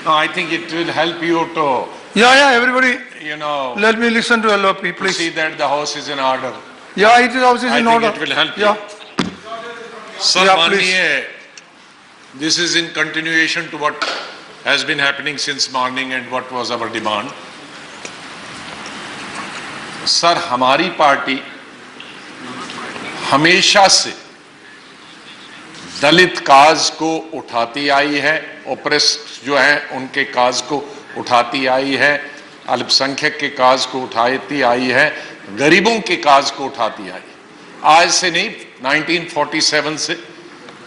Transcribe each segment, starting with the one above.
No, I think it will help you to, Yeah, everybody, you know, let me listen to LOP, to please. see that the house is in order. Yeah, it is also I in think order. it will help you. Yeah, Sir, Yeah, please. Maniye, this is in continuation to what has been happening since morning and what was our demand. Sir, हमारी party हमेशा से दलित काज को उठाती आई है, oppressed जो है उनके काज को उठाती आई है, अल्पसंख्यक के काज को उठाती आई है, गरीबों के काज को उठाती आई। आज से नहीं, 1947 से,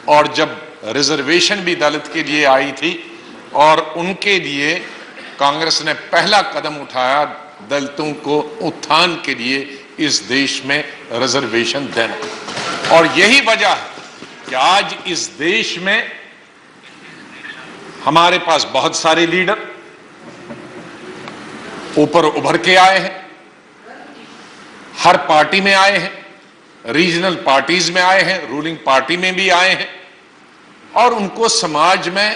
और जब रिजर्वेशन भी दलित के लिए आई थी और उनके लिए कांग्रेस ने पहला कदम उठाया दलितों को उत्थान के लिए इस देश में रिजर्वेशन देना। और यही वजह है कि आज इस देश में हमारे पास बहुत सारे लीडर ऊपर उभर के आए हैं, हर पार्टी में आए हैं, रीजनल पार्टीज में आए हैं, रूलिंग पार्टी में भी आए हैं, और उनको समाज में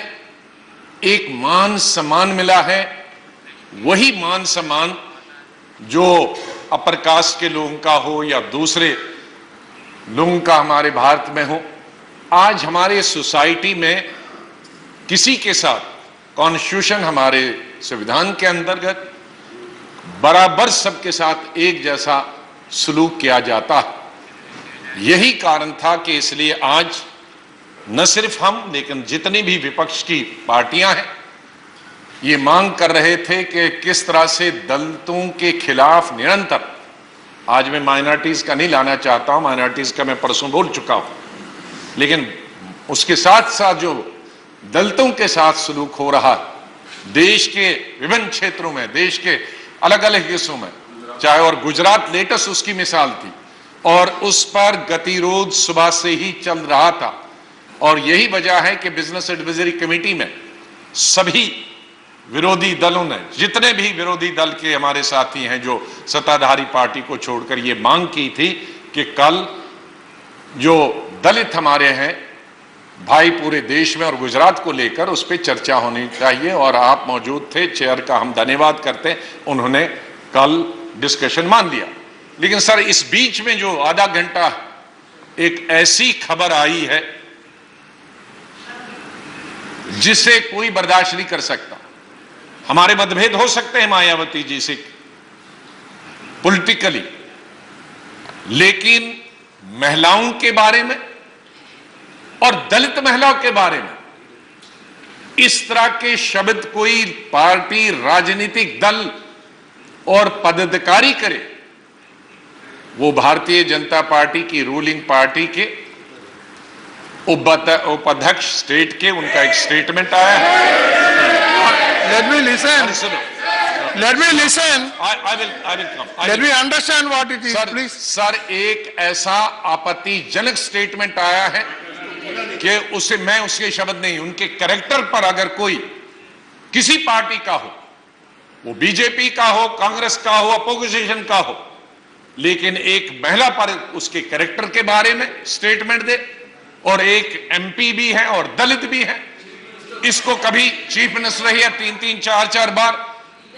एक मान सम्मान मिला है। वही मान सम्मान जो अपर कास्ट के लोगों का हो या दूसरे लोगों का हमारे भारत में हो। आज हमारे सोसाइटी में किसी के साथ कॉन्स्टिट्यूशन, हमारे संविधान के अंतर्गत बराबर सबके साथ एक जैसा सलूक किया जाता है। यही कारण था कि इसलिए आज न सिर्फ हम, लेकिन जितनी भी विपक्ष की पार्टियां हैं, ये मांग कर रहे थे कि किस तरह से दलितों के खिलाफ निरंतर, आज मैं माइनॉरिटीज का नहीं लाना चाहता हूं, माइनॉरिटीज का मैं परसों बोल चुका हूं, लेकिन उसके साथ साथ जो दलितों के साथ सलूक हो रहा देश के विभिन्न क्षेत्रों में, देश के अलग अलग हिस्सों में, चाहे और गुजरात लेटेस्ट उसकी मिसाल थी, और उस पर गतिरोध सुबह से ही चल रहा था। और यही वजह है कि बिजनेस एडवाइजरी कमेटी में सभी विरोधी दलों ने, जितने भी विरोधी दल के हमारे साथी हैं जो सत्ताधारी पार्टी को छोड़कर, ये मांग की थी कि कल जो दलित हमारे हैं भाई पूरे देश में और गुजरात को लेकर उस पर चर्चा होनी चाहिए। और आप मौजूद थे, चेयर का हम धन्यवाद करते हैं, उन्होंने कल डिस्कशन मान लिया। लेकिन सर, इस बीच में जो आधा घंटा एक ऐसी खबर आई है जिसे कोई बर्दाश्त नहीं कर सकता। हमारे मतभेद हो सकते हैं मायावती जी से पॉलिटिकली, लेकिन महिलाओं के बारे में और दलित महिलाओं के बारे में इस तरह के शब्द कोई पार्टी, राजनीतिक दल और पदाधिकारी करे, वो भारतीय जनता पार्टी की रूलिंग पार्टी के उपाध्यक्ष स्टेट के, उनका एक स्टेटमेंट आया है। let me listen. Let me listen. I will come. Let me understand what it is, please. Sir, एक ऐसा आपत्तिजनक स्टेटमेंट आया है कि उसे मैं उसके शब्द नहीं, उनके कैरेक्टर पर अगर कोई किसी पार्टी का हो, वो बीजेपी का हो, कांग्रेस का हो, अपोजिशन का हो, लेकिन एक महिला पर उसके कैरेक्टर के बारे में स्टेटमेंट दे, और एक एमपी भी है और दलित भी है, इसको कभी चीफ मिनिस्टर रही है 3-3, 4-4 बार,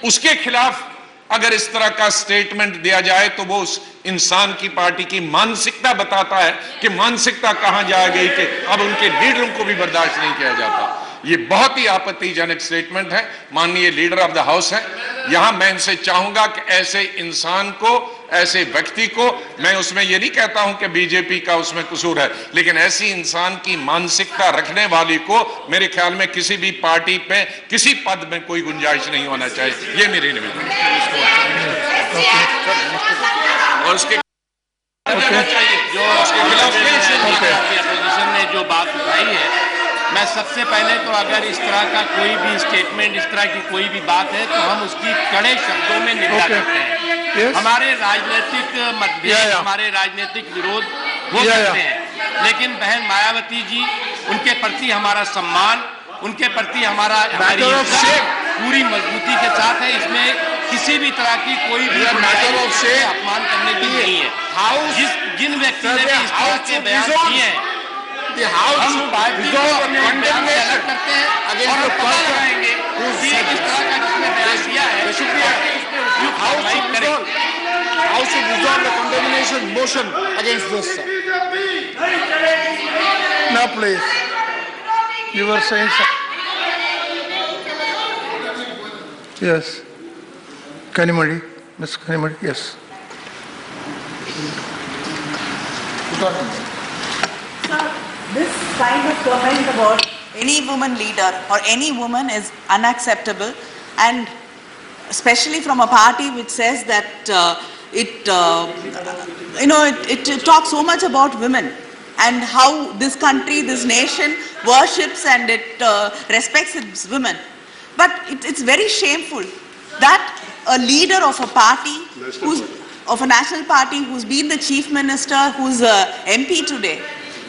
उसके खिलाफ अगर इस तरह का स्टेटमेंट दिया जाए तो वो उस इंसान की पार्टी की मानसिकता बताता है कि मानसिकता कहां जा गई कि अब उनके लीडरों को भी बर्दाश्त नहीं किया जाता। ये बहुत ही आपत्तिजनक स्टेटमेंट है। माननीय लीडर ऑफ द हाउस है, यहां मैं इनसे चाहूंगा कि ऐसे इंसान को, ऐसे व्यक्ति को, मैं उसमें ये नहीं कहता हूं कि बीजेपी का उसमें कसूर है, लेकिन ऐसी इंसान की मानसिकता रखने वाली को मेरे ख्याल में किसी भी पार्टी पे, किसी पद में कोई गुंजाइश नहीं होना चाहिए। ये मेरी निवेदन और उसके जो उसके खिलाफ अपोजिशन ने जो बात उठाई है, मैं सबसे पहले तो अगर इस तरह का कोई भी स्टेटमेंट, इस तरह की कोई भी बात है तो हम उसकी कड़े शब्दों में निंदा करते हैं। हमारे राजनीतिक मतभेद, हमारे राजनीतिक विरोध हो सकते हैं, लेकिन बहन मायावती जी, उनके प्रति हमारा सम्मान, उनके प्रति हमारी पूरी मजबूती के साथ है। इसमें किसी भी तरह की कोई भी अपमान करने की नहीं है। जिन व्यक्ति ने भी इस तरह के बयान किए हैं, हम पार्टी को अपने बयान से अलग करते हैं और पता लगाएंगे भी इस तरह का जिसने बयान दिया है उस पे उपयुक्त कार्रवाई करें। How should resolve the condemnation motion against this? Sir? Now, please. You were saying yes. Kanimadi, Ms. Kanimadi, yes. This kind of comment about any woman leader or any woman is unacceptable, and especially from a party which says that it talks so much about women and how this country, this nation worships and it respects its women. But it's very shameful that a leader of a party, of a national party who's been the chief minister, who's a MP today,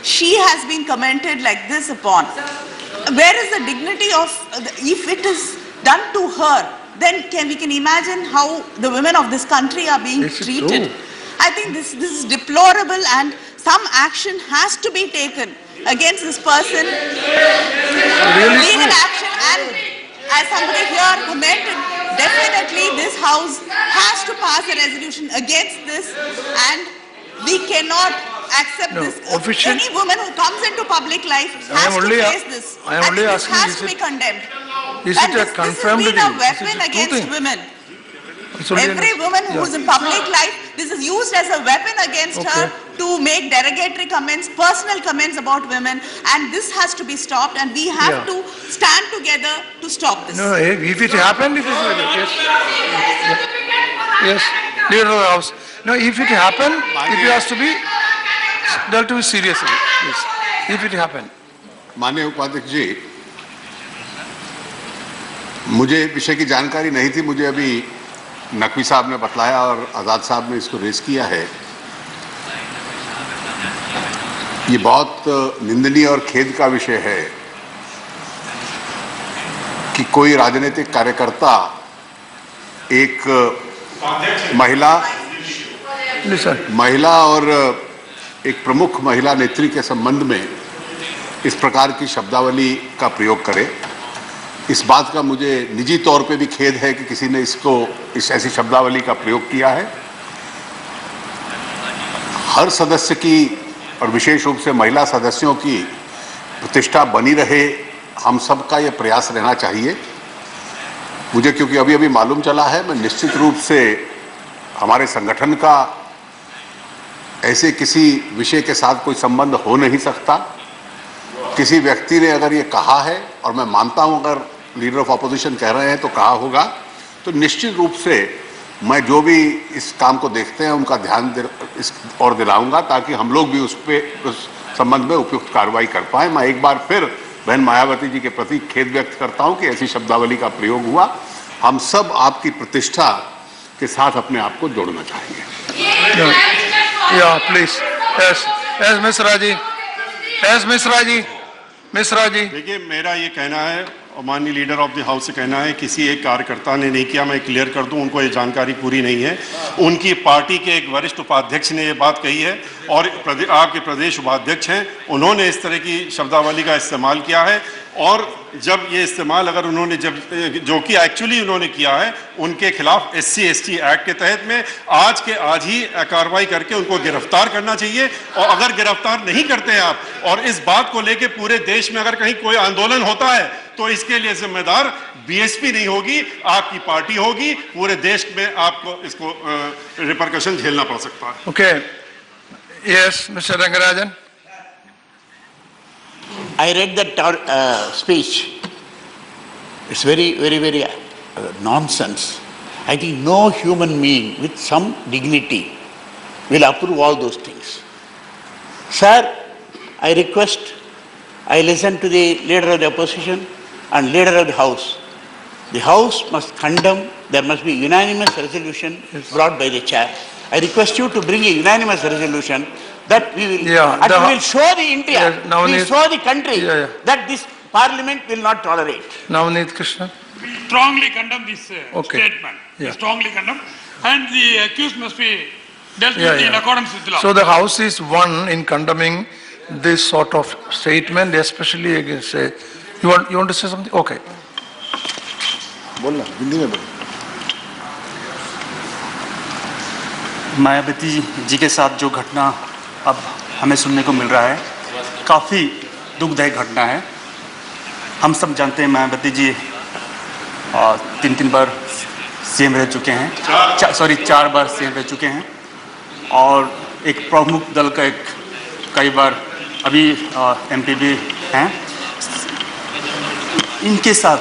she has been commented like this upon. Where is the dignity of, if it is done to her, then we can imagine how the women of this country are being treated. I think this is deplorable, and some action has to be taken against this person. Legal action, and as somebody here commented, definitely this House has to pass a resolution against this, and we cannot accept this. Any woman who comes into public life has to face this. I am only asking, this has to be condemned. Is And it a this confirmed has been deal? a weapon Is it a true against thing? women. It's only Every woman who is in public life, this is used as a weapon against her Okay. to make derogatory comments, personal comments about women, and this has to be stopped, and we have Yeah. to stand together to stop this. No, if it happened, it is like that. Yes. Yes, leader of the house. No, if it happened, it has to be dealt with seriously. Yes. If it happened. माननीय उपाध्यक्ष जी, मुझे विषय की जानकारी नहीं थी। मुझे अभी नकवी साहब ने बतलाया और आज़ाद साहब ने इसको रेज किया है। ये बहुत निंदनीय और खेद का विषय है कि कोई राजनीतिक कार्यकर्ता एक महिला और एक प्रमुख महिला नेत्री के संबंध में इस प्रकार की शब्दावली का प्रयोग करे। इस बात का मुझे निजी तौर पे भी खेद है कि किसी ने इस ऐसी शब्दावली का प्रयोग किया है। हर सदस्य की और विशेष रूप से महिला सदस्यों की प्रतिष्ठा बनी रहे, हम सबका ये प्रयास रहना चाहिए। मुझे क्योंकि अभी अभी मालूम चला है, मैं निश्चित रूप से हमारे संगठन का ऐसे किसी विषय के साथ कोई संबंध हो नहीं सकता। किसी व्यक्ति ने अगर ये कहा है, और मैं मानता हूं अगर लीडर ऑफ ऑपोजिशन कह रहे हैं तो कहा होगा, तो निश्चित रूप से मैं जो भी इस काम को देखते हैं उनका ध्यान इस और दिलाऊंगा, ताकि हम लोग भी उस संबंध में उपयुक्त कार्रवाई कर पाए। मैं एक बार फिर बहन मायावती जी के प्रति खेद व्यक्त करता हूं कि ऐसी शब्दावली का प्रयोग हुआ। हम सब आपकी प्रतिष्ठा के साथ अपने आप को जोड़ना चाहेंगे। Yeah, please. Yes, Ms. Raji. Yes, Ms. Raji. Ms. Raji. देखिए, मेरा ये कहना है और माननीय लीडर ऑफ द हाउस से कहना है, किसी एक कार्यकर्ता ने नहीं किया। मैं क्लियर कर दूं, उनको ये जानकारी पूरी नहीं है। उनकी पार्टी के एक वरिष्ठ उपाध्यक्ष ने ये बात कही है और आपके प्रदेश उपाध्यक्ष हैं, उन्होंने इस तरह की शब्दावली का इस्तेमाल किया है। और जब ये इस्तेमाल अगर उन्होंने जो कि एक्चुअली उन्होंने किया है, उनके खिलाफ SC/ST एक्ट के तहत में आज के आज ही कार्रवाई करके उनको गिरफ्तार करना चाहिए। और अगर गिरफ्तार नहीं करते हैं आप, और इस बात को लेके पूरे देश में अगर कहीं कोई आंदोलन होता है, तो इसके लिए जिम्मेदार BSP नहीं होगी, आपकी पार्टी होगी। पूरे देश में आपको इसको रिपरकशन झेलना पड़ सकता है। Okay. Yes, Mr. Rangarajan. I read that speech. It's very nonsense. I think no human being with some dignity will approve all those things. Sir, I request, I listen to the leader of the opposition and leader of the House. The House must condemn, there must be unanimous resolution brought by the chair. I request you to bring a unanimous resolution that we will, we will show the India, we will show the country that this parliament will not tolerate. Navneet Krishna. We strongly condemn this statement. We strongly condemn, and the accused must be dealt with in accordance with the law. So the House is one in condemning this sort of statement, especially against. You want to say something? Okay. बोलना हिंदी में बोल। मायावती जी के साथ जो घटना अब हमें सुनने को मिल रहा है, काफ़ी दुखदायक घटना है। हम सब जानते हैं मायावती जी 3 बार सीएम रह चुके हैं, 4 बार सीएम रह चुके हैं और एक प्रमुख दल का एक कई बार अभी एमपी भी हैं। इनके साथ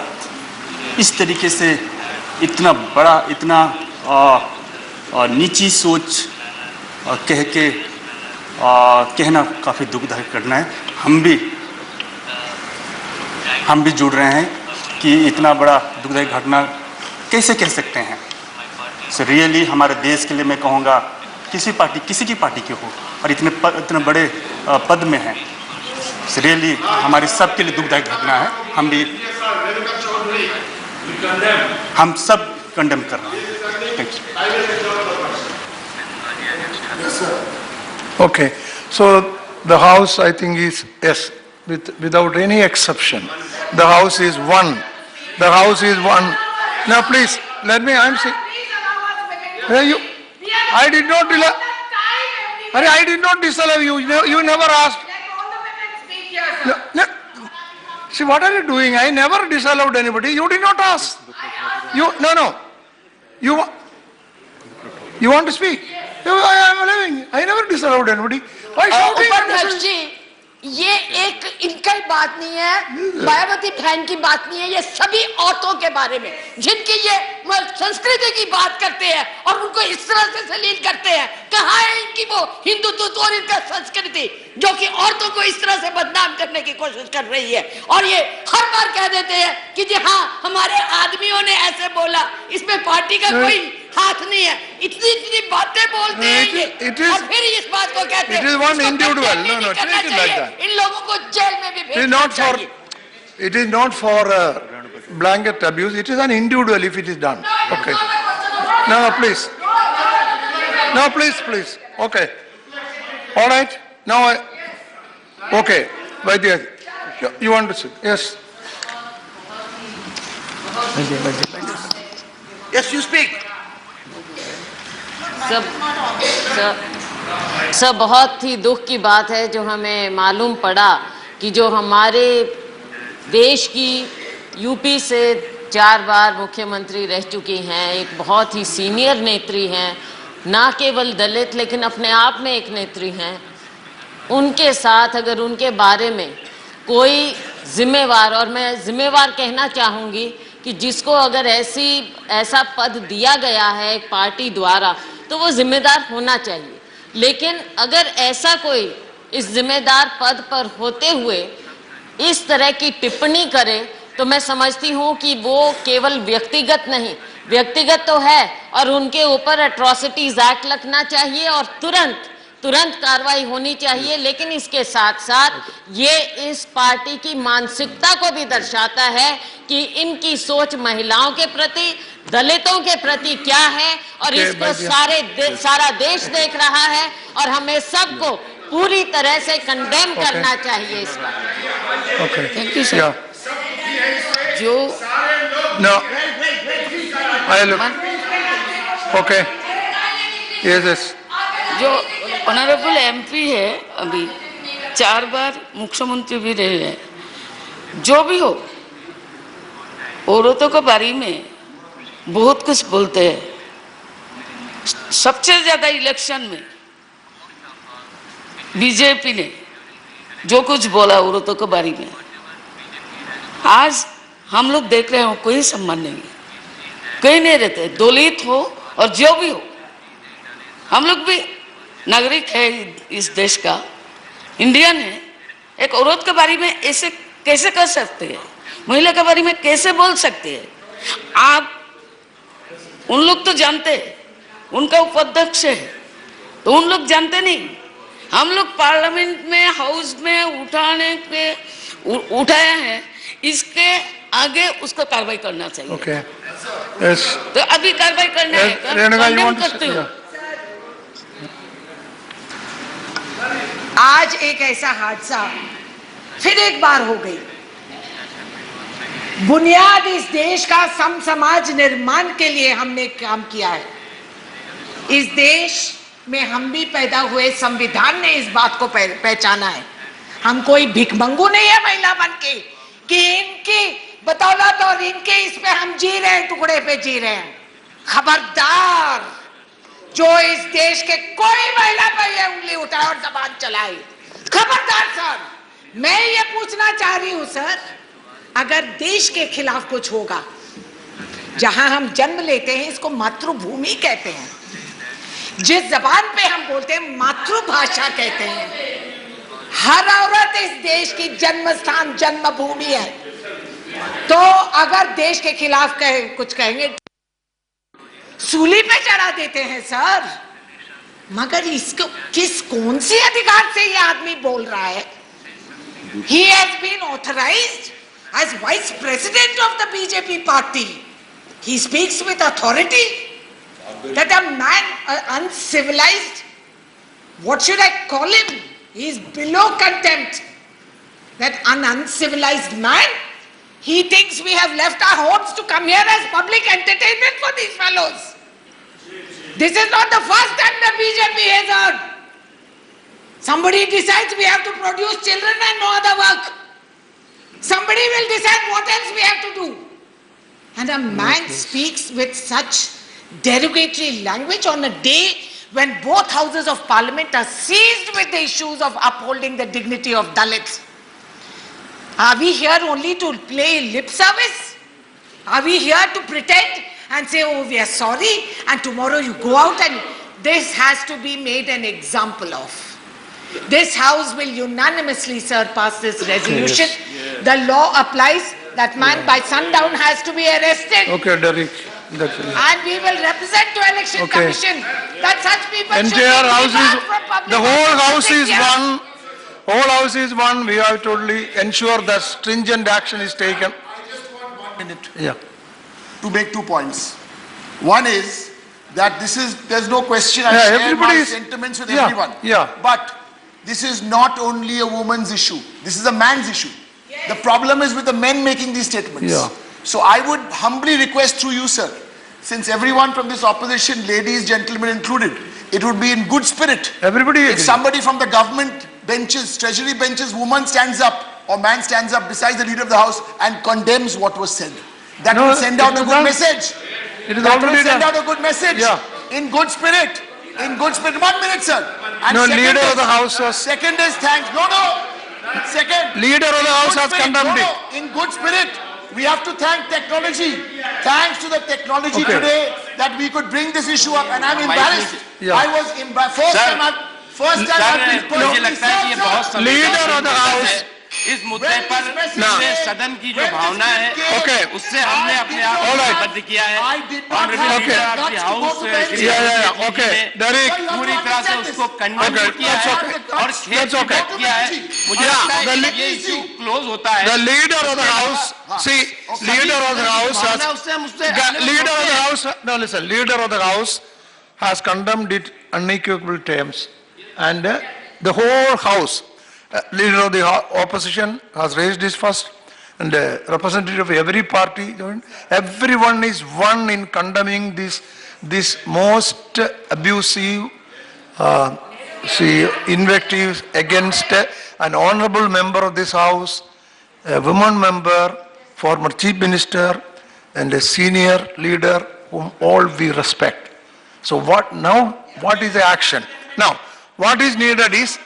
इस तरीके से इतना बड़ा, इतना नीची सोच कह के कहना काफ़ी दुखदायक करना है। हम भी जुड़ रहे हैं कि इतना बड़ा दुखदायक घटना कैसे कह सकते हैं। सो रियली हमारे देश के लिए मैं कहूँगा, किसी की पार्टी के हो और इतने बड़े पद में हैं, सो रियली हमारे सब के लिए दुखदायक घटना है। हम सब कंडेम कर रहे हैं। Thank you. Okay, so the house, I think, is yes, without any exception. The house is one. The house is one. Now, please, let me. I'm saying. I did not I did not disallow you. You never asked. No. See, what are you doing? I never disallowed anybody. You did not ask. No. You want to speak? I am living. I never disallowed anybody. Why shouting? उपाध्यक्ष जी, ये एक इनका ही बात नहीं है, मायावती बहन की बात नहीं है, ये सभी औरतों के बारे में जिनकी ये संस्कृति की बात करते हैं और उनको इस तरह से सलील करते हैं। कहाँ है इनकी वो हिंदुत्व और इनका संस्कृति जो कि औरतों को इस तरह से बदनाम करने की कोशिश कर रही है। और ये हर बार कह देते हैं कि जी हाँ, हमारे आदमियों ने ऐसे बोला, इसमें पार्टी का कोई हाथ नहीं है। इतनी बातें बोलते हैं ये, और फिर इस बात को कहते हैं it is one individual. No, take it like that. इन लोगों को जेल में भी भेजना चाहिए। It is not for blanket abuse. It is an individual if it is done. Okay. No, please. No, please. Okay. All right. Now, okay. Vaidya, you want to say? Yes. Yes, you speak. सब बहुत ही दुख की बात है जो हमें मालूम पड़ा कि जो हमारे देश की यूपी से 4 बार मुख्यमंत्री रह चुकी हैं, एक बहुत ही सीनियर नेत्री हैं, ना केवल दलित लेकिन अपने आप में एक नेत्री हैं, उनके साथ अगर उनके बारे में कोई जिम्मेवार, और मैं जिम्मेवार कहना चाहूँगी कि जिसको अगर ऐसा पद दिया गया है एक पार्टी द्वारा तो वो जिम्मेदार होना चाहिए। लेकिन अगर ऐसा कोई इस जिम्मेदार पद पर होते हुए इस तरह की टिप्पणी करे तो मैं समझती हूँ कि वो केवल व्यक्तिगत नहीं, व्यक्तिगत तो है और उनके ऊपर एट्रोसिटीज एक्ट लगना चाहिए और तुरंत कार्रवाई होनी चाहिए। लेकिन इसके साथ साथ ये इस पार्टी की मानसिकता को भी दर्शाता है कि इनकी सोच महिलाओं के प्रति, दलितों के प्रति क्या है और इसको सारा देश देख रहा है और हमें सबको पूरी तरह से कंडेम करना चाहिए इस बात। Thank you, sir. जो No. I look. Okay. Yes. जो ऑनरेबल एमपी है, अभी 4 बार मुख्यमंत्री भी रहे हैं, जो भी हो, औरतों के बारे में बहुत कुछ बोलते हैं। सबसे ज्यादा इलेक्शन में बीजेपी ने जो कुछ बोला औरतों के बारे में, आज हम लोग देख रहे हो कोई सम्मान नहीं है, कहीं नहीं रहते, दलित हो और जो भी हो, हम लोग भी नागरिक है इस देश का, इंडियन है। एक औरत के बारे में ऐसे कैसे कर सकते हैं, महिला के बारे में कैसे बोल सकते हैं आप? उन लोग तो जानते, उनका उपाध्यक्ष है तो उन लोग जानते नहीं। हम लोग पार्लियामेंट में, हाउस में उठाया है, इसके आगे उसको कार्रवाई करना चाहिए। Okay. Yes. तो अभी कार्रवाई करना है, करते हो। आज एक ऐसा हादसा फिर एक बार हो गई। बुनियाद इस देश का सम समाज निर्माण के लिए हमने काम किया है। इस देश में हम भी पैदा हुए, संविधान ने इस बात को पहचाना है। हम कोई भिखमंगू नहीं है महिला बन के कि इनकी बदौलत और इनके इस पे हम जी रहे हैं, टुकड़े पे जी रहे हैं। खबरदार जो इस देश के कोई महिला पर ये उंगली उठाए और जबान चलाए, खबरदार सर। मैं ये पूछना चाह रही हूं सर, अगर देश के खिलाफ कुछ होगा, जहां हम जन्म लेते हैं इसको मातृभूमि कहते हैं, जिस जबान पे हम बोलते हैं मातृभाषा कहते हैं। हर औरत इस देश की जन्म स्थान, जन्मभूमि है। तो अगर देश के खिलाफ कुछ कहेंगे सूली पे चढ़ा देते हैं सर। मगर इसको कौन सी अधिकार से ये आदमी बोल रहा है? He has been authorized as vice president of the BJP party. He speaks with authority that a man, uncivilized, what should I call him? He is below contempt. That an uncivilized man, he thinks we have left our homes to come here as public entertainment for these fellows. This is not the first time the BJP has heard. Somebody decides we have to produce children and no other work. Somebody will decide what else we have to do. And a man speaks with such derogatory language on a day when both houses of parliament are seized with the issues of upholding the dignity of Dalits. Are we here only to play lip service? Are we here to pretend and say, oh, we are sorry, and tomorrow you go out and this has to be made an example of. This house will unanimously, sir, pass this resolution. Yes. The law applies. That man by sundown has to be arrested. Okay, Derek. That's it. And we will represent to election commission that such people should be Entire house debarred is, from public the whole house office. is one. Whole house is one. We have to totally ensure that stringent action is taken. I just want 1 minute Yeah. to make 2 points. One is that there's no question, I Yeah, share everybody my is- sentiments with yeah, everyone. yeah. But this is not only a woman's issue. This is a man's issue. The problem is with the men making these statements. Yeah. So I would humbly request through you, sir, since everyone from this opposition, ladies, gentlemen included, it would be in good spirit. Everybody If agrees. somebody from the government benches, treasury benches, woman stands up or man stands up besides the leader of the house and condemns what was said. That No, will send out it a is good done. message. It is That will already send done. out a good message. Yeah. In good spirit. In good spirit. 1 minute, sir. And No, second leader is- of the house has- Second is thanks. No. Second. Leader of the in house good has spirit. condemned No. it. In good spirit. We have to thank technology. Thanks to the technology Okay. today that we could bring this issue up, and I'm embarrassed. Yeah. I was embarrassed. First time I've sir, been मुझे लगता है कि ये बहुत Leader of the house. इस मुद्दे पर पूरे सदन की जो भावना है Okay. उससे हमने अपने आप को Alright. बद्ध किया है I did not Honorable have Leader the of the guts to House, go to bed. Shri Yeah. Arun Okay. Jaitley ने Derek. पूरी तरह से उसको कंडेम Okay, किया that's है okay. और खेत That's okay. किया है। मुझे Yeah, लगता है the कि ये इश्यू क्लोज होता है The leader of the house, see, leader of the house has, भावना उससे हम उससे leader of the house, no listen, leader of the house has condemned it unequivocal terms. And the whole house, leader of the opposition has raised this first, and representative of every party, everyone is one in condemning this most abusive invectives against an honorable member of this house, a woman member, former chief minister, and a senior leader whom all we respect. So what is the action? Now, what is needed is,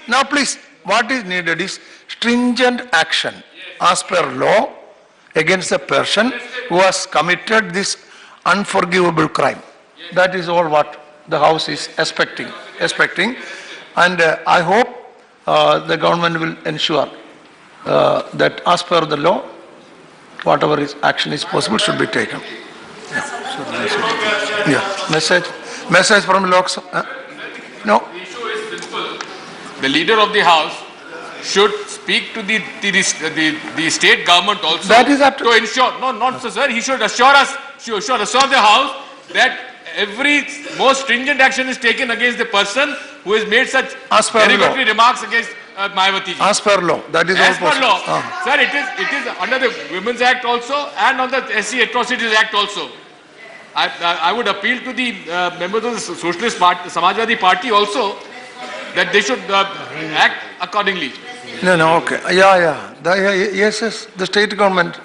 what is needed is stringent action as per law against a person who has committed this unforgivable crime. That is all what the house is expecting. And I hope the government will ensure that as per the law, whatever action is possible should be taken. Message from Lok Sabha. No. The leader of the house should speak to the state government also That is up to ensure, no, not so, sir, he should assure the house that every most stringent action is taken against the person who has made such As per derogatory remarks against Mayawati ji. As per law, that is all As per possible. law, sir, it is under the Women's Act also and on the SC Atrocities Act also. I would appeal to the members of the Socialist Party, Samajwadi Party also, that they should act accordingly. No, okay. Yeah. Yes, the state government.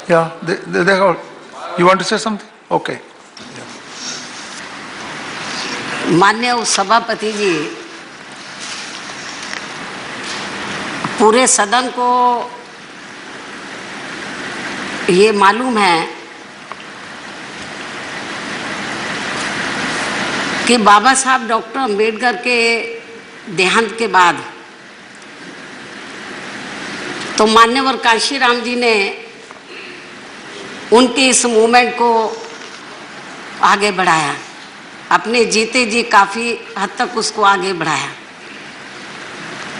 Yeah, they have. You want to say something? Okay. माननीय सभापति जी, पूरे सदन को ये मालूम है कि बाबा साहब डॉक्टर अंबेडकर के देहांत के बाद तो मान्यवर कांशीराम जी ने उनके इस मूवमेंट को आगे बढ़ाया, अपने जीते जी काफ़ी हद तक उसको आगे बढ़ाया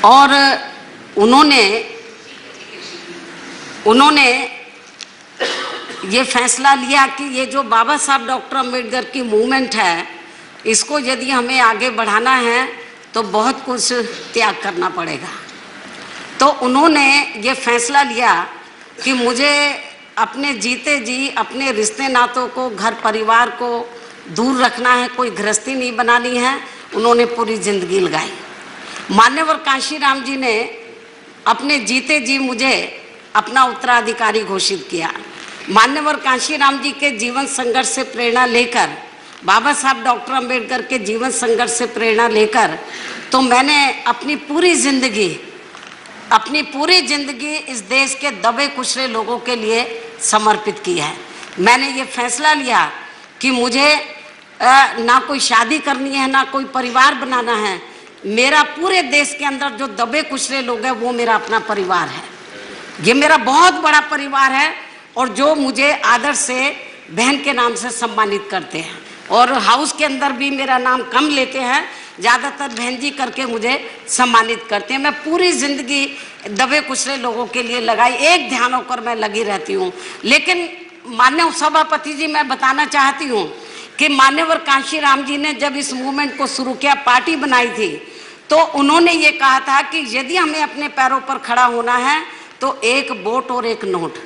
और उन्होंने ये फैसला लिया कि ये जो बाबा साहब डॉक्टर अंबेडकर की मूवमेंट है, इसको यदि हमें आगे बढ़ाना है तो बहुत कुछ त्याग करना पड़ेगा। तो उन्होंने ये फैसला लिया कि मुझे अपने जीते जी अपने रिश्ते नातों को, घर परिवार को दूर रखना है, कोई गृहस्थी नहीं बनानी है। उन्होंने पूरी जिंदगी लगाई। मान्यवर कांशीराम जी ने अपने जीते जी मुझे अपना उत्तराधिकारी घोषित किया। मान्यवर कांशीराम जी के जीवन संघर्ष से प्रेरणा लेकर, बाबा साहब डॉक्टर अंबेडकर के जीवन संघर्ष से प्रेरणा लेकर तो मैंने अपनी पूरी जिंदगी इस देश के दबे कुचले लोगों के लिए समर्पित की है। मैंने ये फैसला लिया कि मुझे ना कोई शादी करनी है, ना कोई परिवार बनाना है। मेरा पूरे देश के अंदर जो दबे कुचले लोग हैं वो मेरा अपना परिवार है। ये मेरा बहुत बड़ा परिवार है और जो मुझे आदर से बहन के नाम से सम्मानित करते हैं और हाउस के अंदर भी मेरा नाम कम लेते हैं, ज़्यादातर बहन जी करके मुझे सम्मानित करते हैं। मैं पूरी ज़िंदगी दबे कुचले लोगों के लिए लगाई, एक ध्यान होकर मैं लगी रहती हूँ। लेकिन माननीय सभापति जी, मैं बताना चाहती हूँ कि मान्यवर कांशीराम जी ने जब इस मूवमेंट को शुरू किया, पार्टी बनाई थी, तो उन्होंने ये कहा था कि यदि हमें अपने पैरों पर खड़ा होना है तो एक वोट और एक नोट।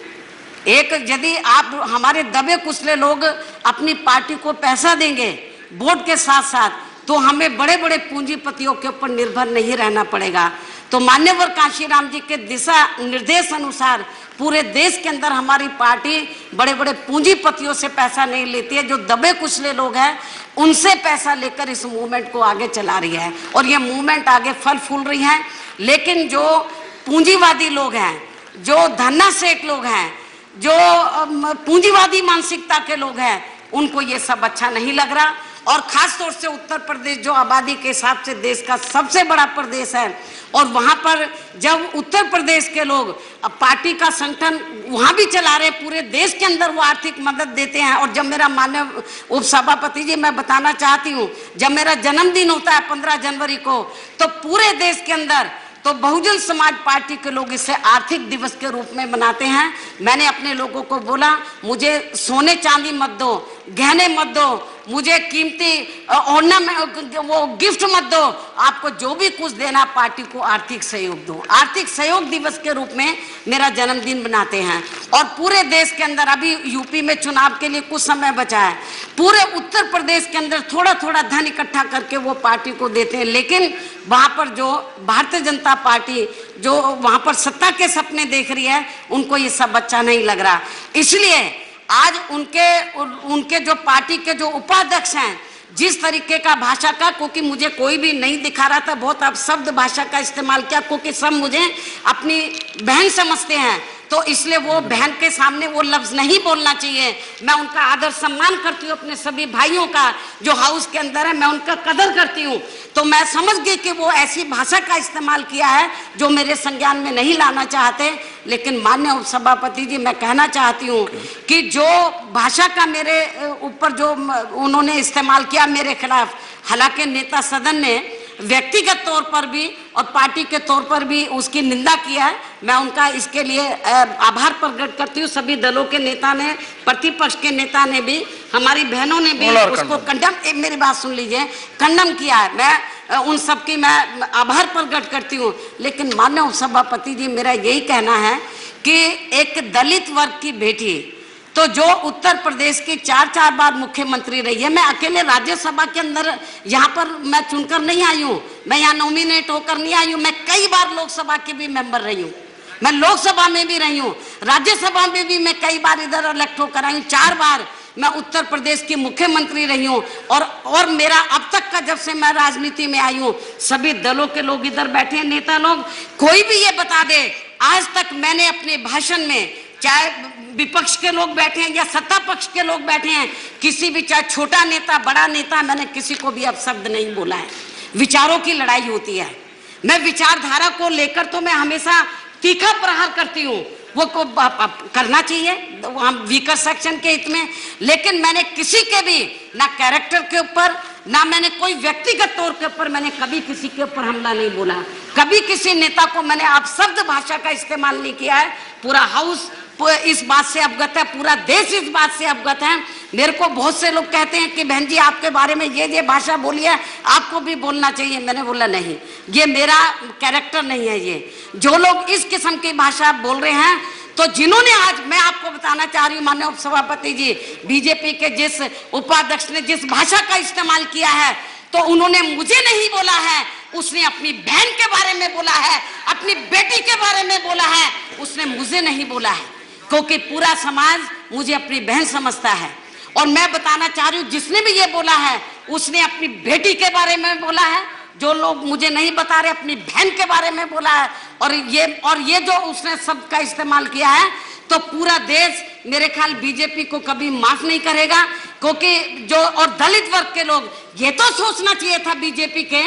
यदि आप हमारे दबे कुचले लोग अपनी पार्टी को पैसा देंगे वोट के साथ साथ, तो हमें बड़े बड़े पूंजीपतियों के ऊपर निर्भर नहीं रहना पड़ेगा। तो मान्यवर कांशीराम जी के दिशा निर्देश अनुसार पूरे देश के अंदर हमारी पार्टी बड़े बड़े पूंजीपतियों से पैसा नहीं लेती है, जो दबे कुचले लोग हैं उनसे पैसा लेकर इस मूवमेंट को आगे चला रही है और ये मूवमेंट आगे फल फूल रही है। लेकिन जो पूंजीवादी लोग हैं, जो धन्नासेठ लोग हैं, जो पूंजीवादी मानसिकता के लोग हैं, उनको ये सब अच्छा नहीं लग रहा। और खास तौर से उत्तर प्रदेश जो आबादी के हिसाब से देश का सबसे बड़ा प्रदेश है, और वहां पर जब उत्तर प्रदेश के लोग पार्टी का संगठन वहां भी चला रहे, पूरे देश के अंदर वो आर्थिक मदद देते हैं। और जब मेरा माननीय उपसभापति जी, मैं बताना चाहती हूँ, जब मेरा जन्मदिन होता है 15 जनवरी को, तो पूरे देश के अंदर तो बहुजन समाज पार्टी के लोग इसे आर्थिक दिवस के रूप में मनाते हैं। मैंने अपने लोगों को बोला, मुझे सोने चांदी मत दो, गहने मत दो, मुझे कीमती ऑर्नामेंट वो गिफ्ट मत दो, आपको जो भी कुछ देना पार्टी को आर्थिक सहयोग दो। आर्थिक सहयोग दिवस के रूप में मेरा जन्मदिन मनाते हैं। और पूरे देश के अंदर अभी यूपी में चुनाव के लिए कुछ समय बचा है, पूरे उत्तर प्रदेश के अंदर थोड़ा थोड़ा धन इकट्ठा करके वो पार्टी को देते हैं। लेकिन वहां पर जो भारतीय जनता पार्टी जो वहां पर सत्ता के सपने देख रही है, उनको ये सब अच्छा नहीं लग रहा। इसलिए आज उनके जो पार्टी के जो उपाध्यक्ष हैं, जिस तरीके का भाषा का, क्योंकि मुझे कोई भी नहीं दिखा रहा था, बहुत अपशब्द भाषा का इस्तेमाल किया, क्योंकि सब मुझे अपनी बहन समझते हैं, तो इसलिए वो बहन के सामने वो लफ्ज नहीं बोलना चाहिए। मैं उनका आदर सम्मान करती हूँ, अपने सभी भाइयों का जो हाउस के अंदर है, मैं उनका कदर करती हूँ। तो मैं समझ गई कि वो ऐसी भाषा का इस्तेमाल किया है जो मेरे संज्ञान में नहीं लाना चाहते। लेकिन माननीय उपसभापति जी, मैं कहना चाहती हूँ कि जो भाषा का मेरे ऊपर जो उन्होंने इस्तेमाल किया मेरे खिलाफ, हालांकि नेता सदन ने व्यक्तिगत तौर पर भी और पार्टी के तौर पर भी उसकी निंदा किया है, मैं उनका इसके लिए आभार प्रकट करती हूँ। सभी दलों के नेता ने, प्रतिपक्ष के नेता ने भी, हमारी बहनों ने भी उसको कंडम, मेरी बात सुन लीजिए, कंडम किया है। मैं उन सबकी मैं आभार प्रकट करती हूँ, लेकिन माननीय सभापति जी, मेरा यही कहना है कि एक दलित वर्ग की बेटी तो जो उत्तर प्रदेश की 4 बार मुख्यमंत्री रही है, मैं अकेले राज्यसभा के अंदर यहाँ पर मैं चुनकर नहीं आई हूँ, मैं यहाँ नॉमिनेट होकर नहीं आई हूँ, मैं कई बार लोकसभा की भी मेंबर रही हूँ, मैं लोकसभा में भी रही हूँ, राज्यसभा में भी मैं कई बार इधर इलेक्ट होकर आई हूँ, 4 बार मैं उत्तर प्रदेश की मुख्यमंत्री रही हूँ। और मेरा अब तक का, जब से मैं राजनीति में आई हूँ, सभी दलों के लोग इधर बैठे हैं, नेता लोग, कोई भी ये बता दे आज तक मैंने अपने भाषण में, चाहे विपक्ष के लोग बैठे हैं या सत्ता पक्ष के लोग बैठे हैं, किसी भी, चाहे छोटा नेता बड़ा नेता, मैंने किसी को भी अपशब्द नहीं बोला है। विचारों की लड़ाई होती है, मैं विचारधारा को लेकर तो मैं हमेशा तीखा प्रहार करती हूँ, वो को करना चाहिए हम वीकर सेक्शन के हित में, लेकिन मैंने किसी के भी ना कैरेक्टर के ऊपर, ना मैंने कोई व्यक्तिगत तौर के ऊपर मैंने कभी किसी के ऊपर हमला नहीं बोला, कभी किसी नेता को मैंने अपशब्द भाषा का इस्तेमाल नहीं किया है। पूरा हाउस इस बात से अवगत है, पूरा देश इस बात से अवगत है। मेरे को बहुत से लोग कहते हैं कि बहन जी आपके बारे में ये भाषा बोली है, आपको भी बोलना चाहिए। मैंने बोला नहीं, ये मेरा कैरेक्टर नहीं है। ये जो लोग इस किस्म की भाषा बोल रहे हैं, तो जिन्होंने, आज मैं आपको बताना चाह रही हूँ माननीय उपसभापति जी, बीजेपी के जिस उपाध्यक्ष ने जिस भाषा का इस्तेमाल किया है, तो उन्होंने मुझे नहीं बोला है, उसने अपनी बहन के बारे में बोला है, अपनी बेटी के बारे में बोला है, उसने मुझे नहीं बोला है, क्योंकि पूरा समाज मुझे अपनी बहन समझता है। और मैं बताना चाह रही हूँ, जिसने भी ये बोला है उसने अपनी बेटी के बारे में बोला है, जो लोग मुझे नहीं बता रहे अपनी बहन के बारे में बोला है। और ये जो उसने शब्द का इस्तेमाल किया है, तो पूरा देश मेरे ख्याल बीजेपी को कभी माफ नहीं करेगा, क्योंकि जो, और दलित वर्ग के लोग, ये तो सोचना चाहिए था बीजेपी के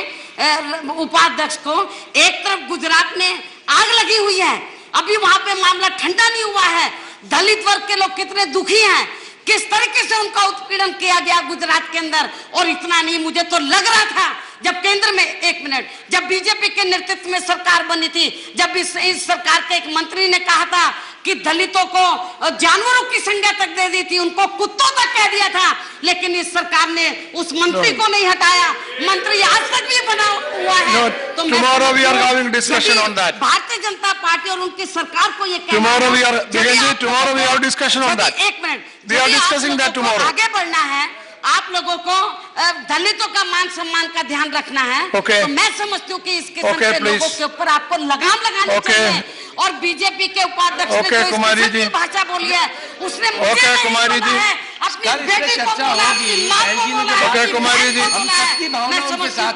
उपाध्यक्ष को, एक तरफ गुजरात में आग लगी हुई है, अभी वहां पे मामला ठंडा नहीं हुआ है, दलित वर्ग के लोग कितने दुखी हैं, किस तरीके से उनका उत्पीड़न किया गया गुजरात के अंदर। और इतना नहीं, मुझे तो लग रहा था जब केंद्र में, एक मिनट, जब बीजेपी के नेतृत्व में सरकार बनी थी, जब इस सरकार के एक मंत्री ने कहा था कि दलितों को जानवरों की संज्ञा तक दे दी थी, उनको कुत्तों तक कह दिया था, लेकिन इस सरकार ने उस मंत्री को नहीं हटाया, मंत्री आज तक भी बना हुआ है। तो tomorrow we are having discussion on that. Bharatiya Janata party और उनकी सरकार को ये tomorrow we have discussion on that. एक minute, we are discussing that tomorrow. आगे बढ़ना है, आप लोगों को दलितों का मान सम्मान का ध्यान रखना है। Okay. तो मैं समझती हूँ कि इस किस्म के लोगों के ऊपर आपको लगाम लगानी चाहिए। और बीजेपी के उपाध्यक्ष ने जो इस किस्म की भाषा बोली है, उसने मुझे नहीं बोला है, अपनी बेटी को बोला, अपनी माँ को बोला है, अपनी बहन को बोला है। मैं समझती हूँ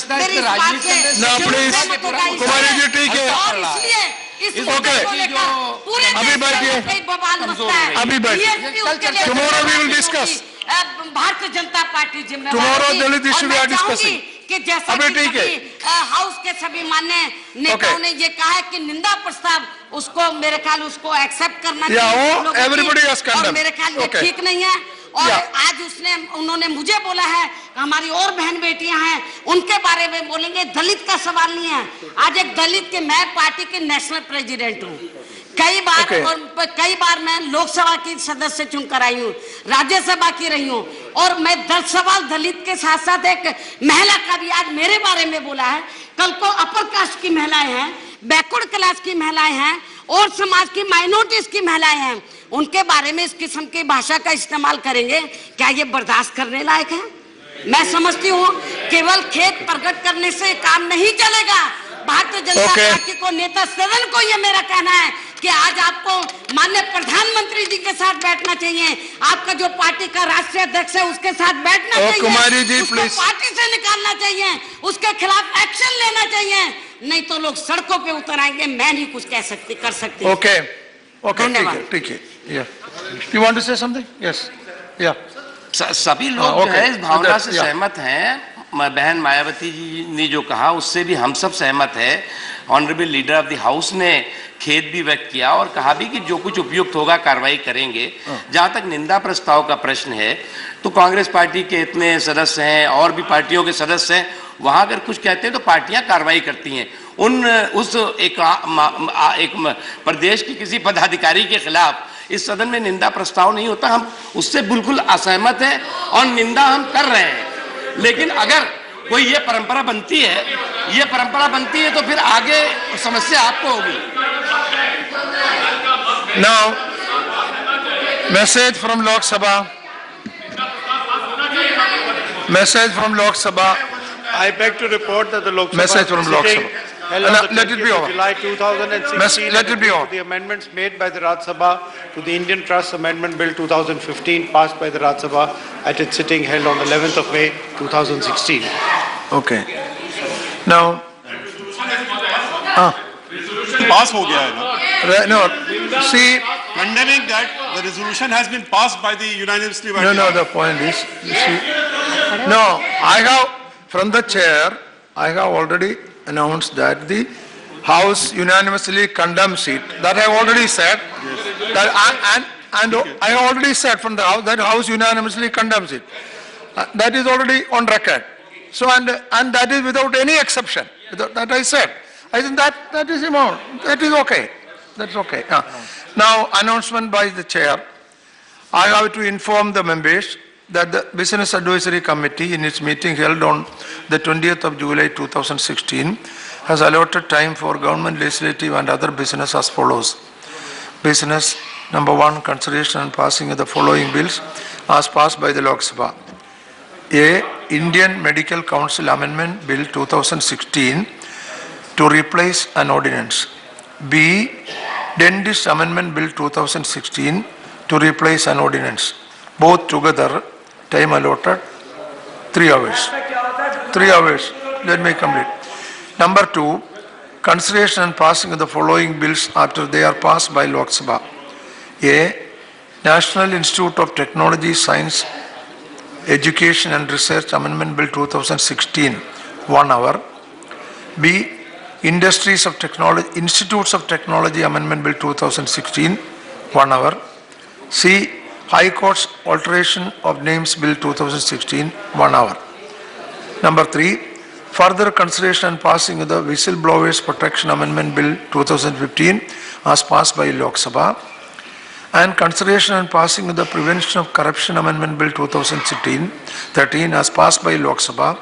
मेरी इस बात से कुमारी जी, ठीक है, और इसलिए इस मुद्दे को लेकर पूरे अभी बैठिए, कई बवाल मचता है। अभी बैठिए, tomorrow we will discuss. Bharatiya Janata party जिम्मेदार Tomorrow होगी। Dalit issue और we मैं are चाहूंगी discussing. कि जैसा अभी कि ठीक है। हाउस के सभी मान्य नेताओं ने ये कहा है कि निंदा प्रस्ताव उसको, मेरे ख्याल उसको एक्सेप्ट करना चाहिए। वो everybody has condemned. और मेरे ख्याल ये Okay. ठीक नहीं है। और आज उन्होंने मुझे बोला है, हमारी और बहन बेटियां हैं, उनके बारे में बोलेंगे। दलित का सवाल नहीं है, आज एक दलित के, मैं पार्टी के नेशनल प्रेसिडेंट हूँ, कई बार मैं लोकसभा की सदस्य चुनकर आई हूँ, राज्यसभा की रही हूँ, और मैं 10 सवाल दलित के साथ साथ एक महिला का भी आज मेरे बारे में बोला है। कल को अपर कास्ट की महिलाएं हैं, बैकवर्ड क्लास की महिलाएं हैं, और समाज की माइनॉरिटीज की महिलाएं हैं, उनके बारे में इस किस्म की भाषा का इस्तेमाल करेंगे, क्या ये बर्दाश्त करने लायक है? मैं समझती हूँ केवल खेद प्रकट करने से काम नहीं चलेगा। भारतीय जनता पार्टी को, नेता सदन को ये मेरा कहना है कि आज आपको माननीय प्रधानमंत्री जी के साथ बैठना चाहिए, आपका जो पार्टी का राष्ट्रीय अध्यक्ष है उसके साथ बैठना चाहिए, कुमारी जी, उसको प्लीज, पार्टी से निकालना चाहिए, उसके खिलाफ एक्शन लेना चाहिए, नहीं तो लोग सड़कों पे उतर आएंगे। मैं नहीं कुछ कर सकती। ओके, ठीक है। You want to say something? Yes. Yeah. सभी लोग जो है इस भावना से सहमत हैं। बहन मायावती जी ने जो कहा उससे भी हम सब सहमत है। Honourable leader of the house ने खेद भी व्यक्त किया और कहा भी कि जो कुछ उपयुक्त होगा कार्रवाई करेंगे। जहां तक निंदा प्रस्ताव का प्रश्न है, तो कांग्रेस पार्टी के इतने सदस्य हैं और भी पार्टियों के सदस्य हैं, वहां अगर कुछ कहते हैं तो पार्टियां कार्रवाई करती हैं। एक प्रदेश के किसी पदाधिकारी के खिलाफ इस सदन में निंदा प्रस्ताव नहीं होता। हम उससे बिल्कुल असहमत हैं और निंदा हम कर रहे हैं। लेकिन अगर कोई ये परंपरा बनती है तो फिर आगे समस्या आपको होगी। Now, message from Lok Sabha. Message from Lok Sabha. I beg to report that the Lok Sabha Message from Lok sitting Sabha. held on the Let it be 20th of over. July 2016 Let it be over. to the amendments made by the Raj Sabha to the Indian Trust Amendment Bill 2015 passed by the Raj Sabha at its sitting held on the 11th of May 2016. Okay. Now, पास हो गया है ना? no, see, Condemning that the resolution has been passed by the unanimously by no, the point is, you see, no, I have, from the chair, I have already announced that the House unanimously condemns it. That I already said. That, and I already said from the House that House unanimously condemns it. That is already on record. So, and that is without any exception. That I said. I think that is amount. That is okay. That's okay. Now, announcement by the chair. I have to inform the members that the Business Advisory Committee in its meeting held on the 20th of July 2016 has allotted time for government, legislative and other business as follows. Business number 1, consideration and passing of the following bills as passed by the Lok Sabha. A. Indian Medical Council Amendment Bill 2016 to replace an ordinance. B. Dentist Amendment Bill 2016 to replace an ordinance. Both together, time allotted 3 hours. 3 hours. Let me complete. Number 2, consideration and passing of the following bills after they are passed by Lok Sabha. A. National Institute of Technology, Science, Education and Research Amendment Bill 2016, 1 hour. B. Institutes of Technology Amendment Bill 2016, 1 hour. C. High Court's Alteration of Names Bill 2016, 1 hour. Number 3, further consideration and passing of the Whistleblowers Protection Amendment Bill 2015 as passed by Lok Sabha, and consideration and passing of the Prevention of Corruption Amendment Bill 2013 as passed by Lok Sabha,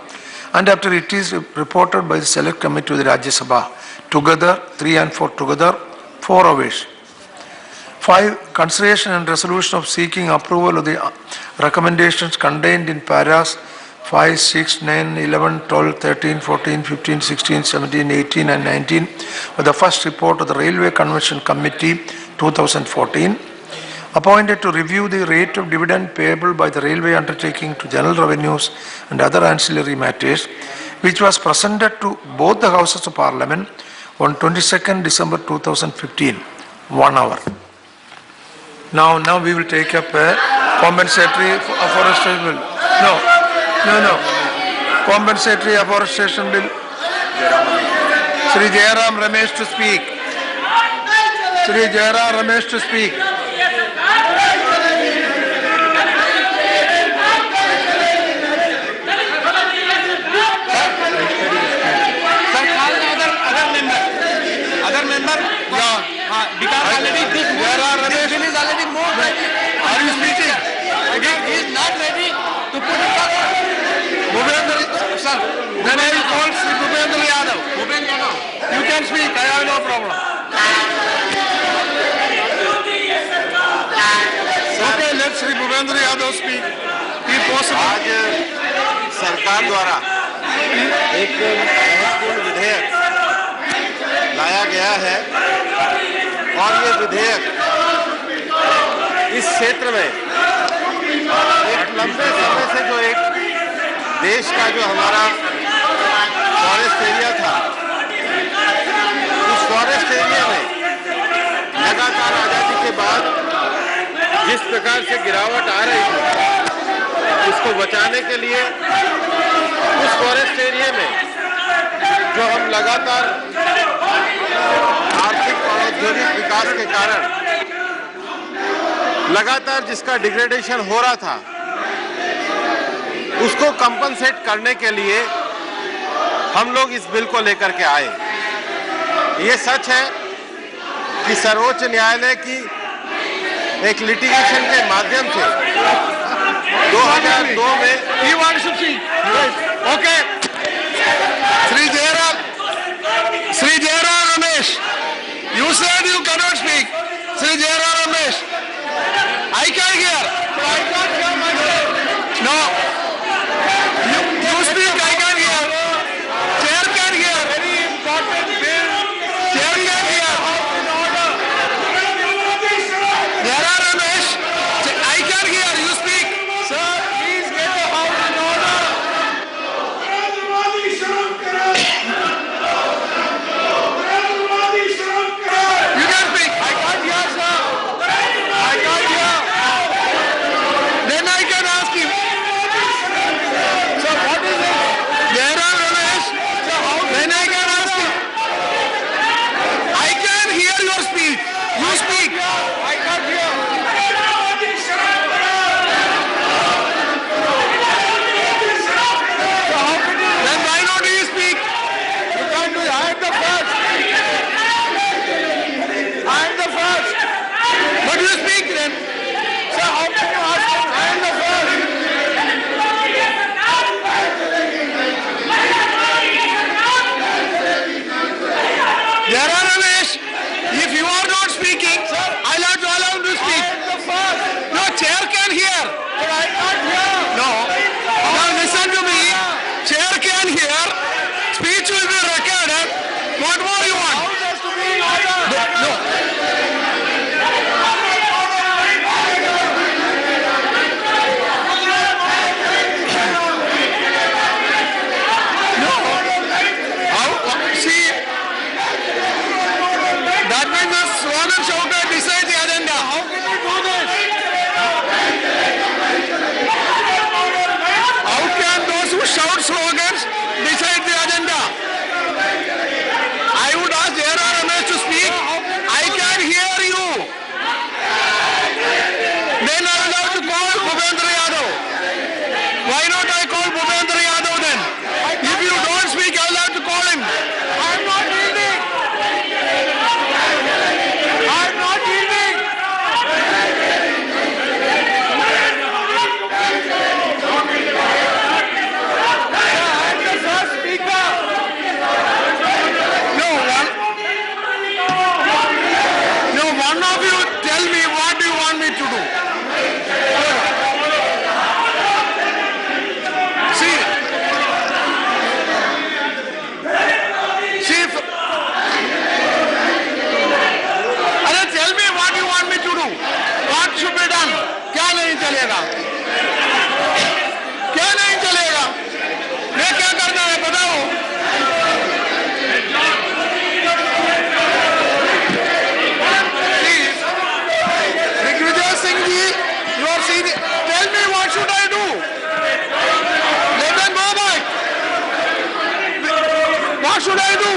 and after it is reported by the Select Committee to the Rajya Sabha, together 3 and 4 together 4 hours. 5, consideration and resolution of seeking approval of the recommendations contained in paras 5, 6, 9, 11, 12, 13, 14, 15, 16, 17, 18 and 19 with the first report of the Railway Convention Committee 2014, appointed to review the rate of dividend payable by the railway undertaking to general revenues and other ancillary matters, which was presented to both the Houses of Parliament on 22nd December 2015, 1 hour. Now we will take up a compensatory afforestation bill. No. Compensatory afforestation bill. Shri Jairam Ramesh to speak. Shri Jairam Ramesh to speak. Other member? Because already this bill is already moved. Are you speaking? He is not ready to put it forward. Sir, Then I will call Shri Bhupendra Yadav. Bhupendra Yadav. You can speak, I have no problem. Okay, let Shri Bhupendra Yadav speak. If possible. आज सरकार द्वारा एक महत्वपूर्ण विधेयक लाया गया है और ये विधेयक इस क्षेत्र में एक लंबे समय से जो एक देश का जो हमारा फॉरेस्ट एरिया था, उस फॉरेस्ट एरिया में लगातार आजादी के बाद जिस प्रकार से गिरावट आ रही थी, उसको बचाने के लिए उस फॉरेस्ट एरिया में जो हम लगातार आर्थिक और औद्योगिक विकास के कारण लगातार जिसका डिग्रेडेशन हो रहा था, उसको कंपनसेट करने के लिए हम लोग इस बिल को लेकर के आए। ये सच है कि सर्वोच्च न्यायालय की एक लिटिगेशन के माध्यम से 2002 में He wants to speak. Okay. Sri Jairam Ramesh, you said you cannot speak. Sri Jairam Ramesh, I can't hear. No, you speak, I can't hear. Chair can hear. Very important bill. Chair can hear. Jairam Ramesh, I can hear. You speak. Sir, please get the house in order. You can speak. I can't hear, sir. I can't hear. Then I can ask him. Sir, what is it? Jairam Ramesh. Then I can ask him. I can hear your speech. You speak. I can't hear. Then why not you speak? You can't do it. I am the first. I am the first. But you speak then. Sir, how can you ask him? I am the first. Jairam Ramesh, if you are not speaking, I'll have to allow him to speak. I am the first. No, chair can hear. But I can't hear. No. Now listen to me. Chair can hear. Speech will be recorded. What more you want? House has to be in order. No. See, that means the slogan shouted decide the agenda. How can you do this? How can those who shout slogans decide the agenda? I would ask Jairam Ramesh to speak. I can hear you. Then I will have to call Bhupendra Yadav. Why not I call Bhupendra Yadav then? If you don't speak, I will have to call him. I am not yielding. I am not yielding. I am the first speaker. No, one of you tell me what do you want me to do. See, अरे tell me what you want me to do. What should be done? क्या नहीं चलेगा? क्या नहीं चलेगा? मैं क्या करना है बताओ? Please, Rigvijay Singh ji, you are senior. Tell me what should I do? Let them go back. What should I do?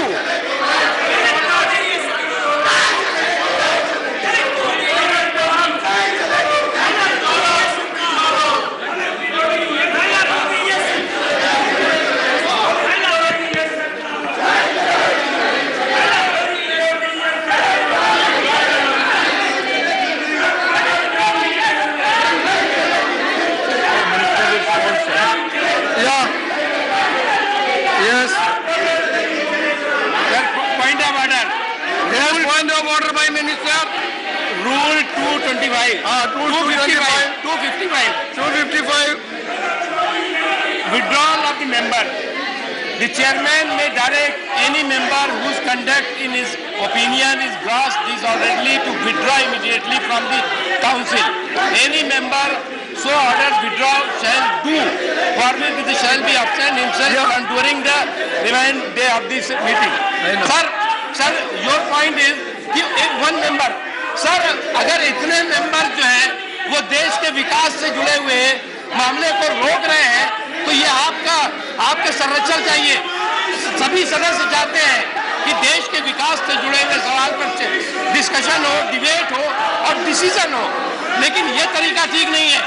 Yeah. Yes. Point of order. Yes, point of order by Minister. Rule 225. 255. 255. 255. Withdrawal of the member. The chairman may direct any member whose conduct in his opinion is gross disorderly to withdraw immediately from the council. Any member so ordered withdraw shall do, forthwith shall be absent himself from during the remaining day of this meeting. Sir, your point is कि one member. Sir, अगर इतने member जो हैं वो देश के विकास से जुड़े हुए मामले को रोक रहे हैं तो ये आपके संरक्षण चाहिए। सभी सदस्य चाहते हैं कि देश के विकास से जुड़े हुए सवाल पर डिस्कशन हो, डिबेट हो और डिसीजन हो, लेकिन ये तरीका ठीक नहीं है।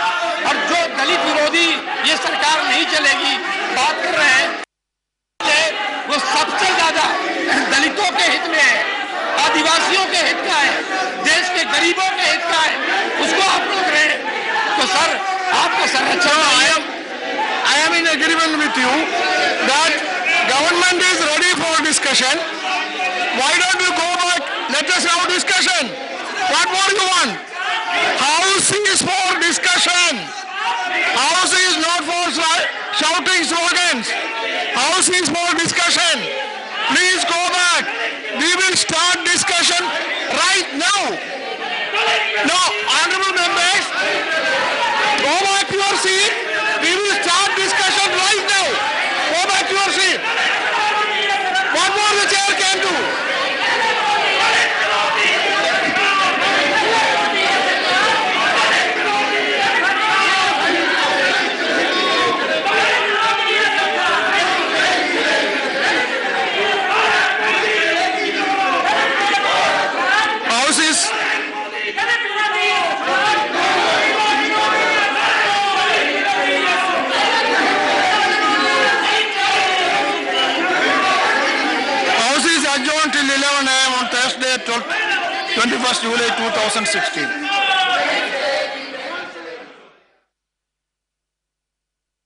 और जो दलित विरोधी ये सरकार नहीं चलेगी बात कर रहे हैं वो सबसे ज्यादा दलितों के हित में है, आदिवासियों के हित का है, देश के गरीबों के हित का है, उसको आप रोक रहे हैं। तो सर आपका संरक्षण I am in agreement with you that Government is ready for discussion. Why don't you go back? Let us have discussion. What more you want? House is for discussion. House is not for shouting slogans. House is for discussion. Please go back. We will start discussion right now. No, honorable members, go back to your seat. We will start discussion right now. Go back to your seat. What more the chair can do? House is adjourned till 11 a.m. on Thursday, 21st July 2016.